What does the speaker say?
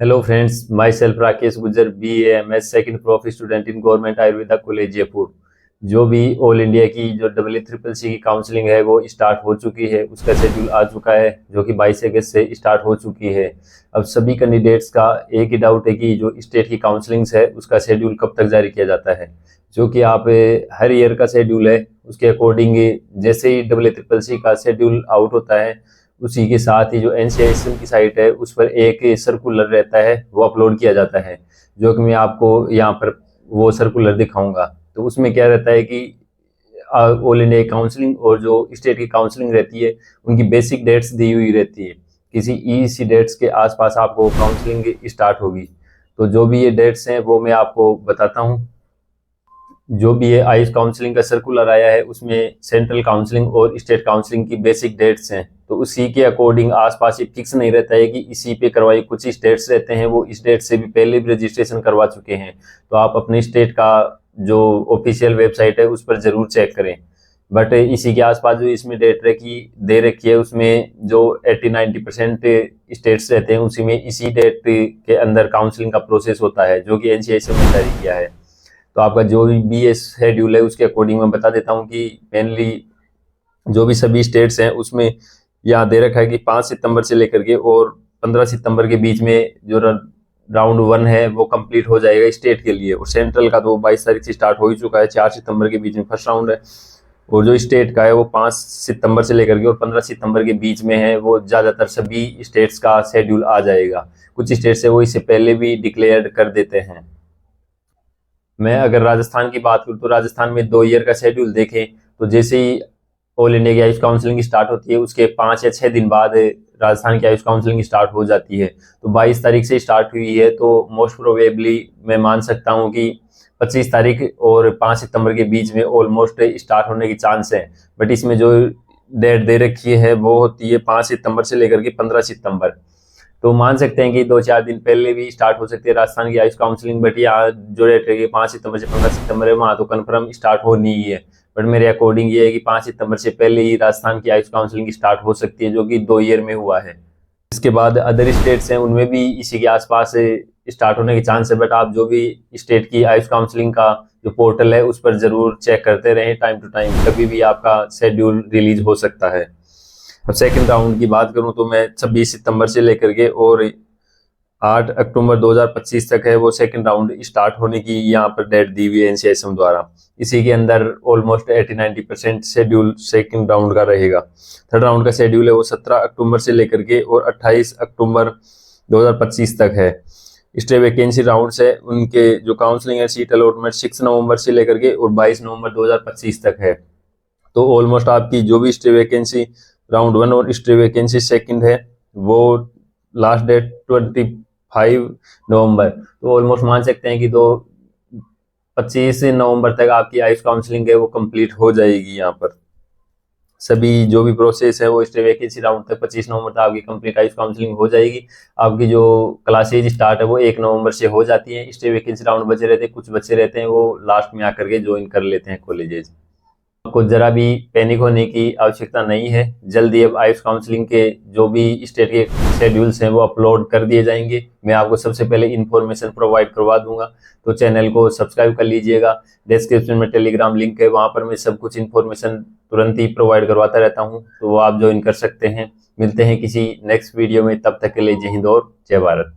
Hello friends, my self Rakesh गुजर, BA MS second prof student in government Ayurveda college Jaipur. जो भी all India की जो EEEC की काउंसलिंग है वो स्टार्ट हो चुकी है। उसका शेड्यूल आ चुका है जो कि 22 अगस्त से स्टार्ट हो चुकी है। अब सभी कैंडिडेट्स का एक ही डाउट है कि जो स्टेट की काउंसलिंग्स है उसका शेड्यूल कब तक जारी किया जाता है। जो कि आप हर ईयर का शेड्यूल है उसके अकॉर्डिंग जैसे ही EEEC का शेड्यूल आउट होता है उसी के साथ ही जो NCISM की साइट है उस पर एक सर्कुलर रहता है वो अपलोड किया जाता है। जो कि मैं आपको यहाँ पर वो सर्कुलर दिखाऊंगा। तो उसमें क्या रहता है कि ऑल इंडिया काउंसलिंग और जो स्टेट की काउंसलिंग रहती है उनकी बेसिक डेट्स दी हुई रहती है। किसी EC डेट्स के आसपास आपको काउंसलिंग स्टार्ट होगी। तो जो भी ये डेट्स हैं वो मैं आपको बताता हूँ। जो भी ये आयुष काउंसलिंग का सर्कुलर आया है उसमें सेंट्रल काउंसलिंग और स्टेट काउंसलिंग की बेसिक डेट्स हैं। तो उसी के अकॉर्डिंग आसपास ये फिक्स नहीं रहता है कि इसी पे करवाई। कुछ स्टेट्स रहते हैं वो इस डेट से भी पहले भी रजिस्ट्रेशन करवा चुके हैं। तो आप अपने स्टेट का जो ऑफिशियल वेबसाइट है उस पर जरूर चेक करें। बट इसी के आसपास जो इसमें डेट दे रखी है उसमें जो 80-90% स्टेट्स रहते हैं उसी में इसी डेट के अंदर काउंसलिंग का प्रोसेस होता है जो कि NCISM ने जारी किया है। तो आपका जो भी ये शेड्यूल है उसके अकॉर्डिंग मैं बता देता हूँ कि मेनली जो भी सभी स्टेट्स हैं उसमें यहाँ दे रखा है कि 5 सितंबर से लेकर के और 15 सितंबर के बीच में जो राउंड 1 है वो कंप्लीट हो जाएगा स्टेट के लिए। और सेंट्रल का तो 22 तारीख से स्टार्ट हो ही चुका है। 4 सितंबर के बीच में फर्स्ट राउंड है। और जो स्टेट का है वो 5 सितंबर से लेकर के और 15 सितंबर के बीच में है। वो ज़्यादातर सभी स्टेट्स का शेड्यूल आ जाएगा। कुछ स्टेट्स है वो इससे पहले भी डिक्लेयर कर देते हैं। मैं अगर राजस्थान की बात करूँ तो राजस्थान में 2 ईयर का शेड्यूल देखें तो जैसे ही ऑल इंडिया की आयुष काउंसलिंग स्टार्ट होती है उसके 5 या 6 दिन बाद राजस्थान की आयुष काउंसलिंग स्टार्ट हो जाती है। तो 22 तारीख से स्टार्ट हुई है तो मोस्ट प्रोबेबली मैं मान सकता हूँ कि 25 तारीख और 5 सितंबर के बीच में ऑलमोस्ट स्टार्ट होने की चांस है। बट इसमें जो डेट दे रखी है वो होती है 5 सितंबर से लेकर के 15 सितंबर। तो मान सकते हैं कि 2-4 दिन पहले भी स्टार्ट हो सकती है राजस्थान की आयुष काउंसलिंग। बट यहाँ जो डेट रहेगी 5 सितंबर से 15 सितंबर है वहाँ तो कन्फर्म स्टार्ट होनी ही है। बट मेरे अकॉर्डिंग ये है कि 5 सितंबर से पहले ही राजस्थान की आयुष काउंसलिंग स्टार्ट हो सकती है जो कि 2 ईयर में हुआ है। इसके बाद अदर स्टेट्स हैं उनमें भी इसी के आसपास स्टार्ट होने के चांस है। बट आप जो भी स्टेट की आयुष काउंसलिंग का जो पोर्टल है उस पर जरूर चेक करते रहें टाइम टू टाइम। कभी भी आपका शेड्यूल रिलीज हो सकता है। अब सेकंड राउंड की बात करूं तो मैं 26 सितंबर से लेकर के और 8 अक्टूबर 2025 तक है वो सेकंड राउंड स्टार्ट होने की यहाँ पर डेट दी हुई है NCISM द्वारा। इसी के अंदर ऑलमोस्ट 80-90% शेड्यूल सेकंड राउंड का रहेगा। थर्ड राउंड का शेड्यूल है वो 17 अक्टूबर से लेकर के और 28 अक्टूबर 2025 तक है। स्टे वैकेंसी राउंड है उनके जो काउंसलिंग है सीट अलॉटमेंट 6 नवंबर से लेकर के और 22 नवंबर 2025 तक है। तो ऑलमोस्ट आपकी जो भी स्टे वैकेंसी राउंड 1 और स्टे वैकेंसी सेकंड है वो लास्ट डेट 25 नवंबर। तो ऑलमोस्ट मान सकते हैं कि 25 नवंबर तक आपकी आयुष काउंसलिंग है वो कंप्लीट हो जाएगी। यहाँ पर सभी जो भी प्रोसेस है वो स्टे वैकेंसी राउंड तक 25 नवंबर तक आपकी कंप्लीट आयुष काउंसलिंग हो जाएगी। आपकी जो क्लासेज स्टार्ट है वो 1 नवंबर से हो जाती है। स्टे वैकेंसी राउंड बचे रहते हैं, कुछ बच्चे रहते हैं वो लास्ट में आकर के ज्वाइन कर लेते हैं कॉलेजेस। आपको जरा भी पैनिक होने की आवश्यकता नहीं है। जल्दी अब आयुष काउंसलिंग के जो भी स्टेट के शेड्यूल्स हैं वो अपलोड कर दिए जाएंगे। मैं आपको सबसे पहले इन्फॉर्मेशन प्रोवाइड करवा दूंगा। तो चैनल को सब्सक्राइब कर लीजिएगा। डिस्क्रिप्शन में टेलीग्राम लिंक है, वहां पर मैं सब कुछ इन्फॉर्मेशन तुरंत ही प्रोवाइड करवाता रहता हूँ। तो वो आप ज्वाइन कर सकते हैं। मिलते हैं किसी नेक्स्ट वीडियो में, तब तक के लिए जय हिंद और जय भारत।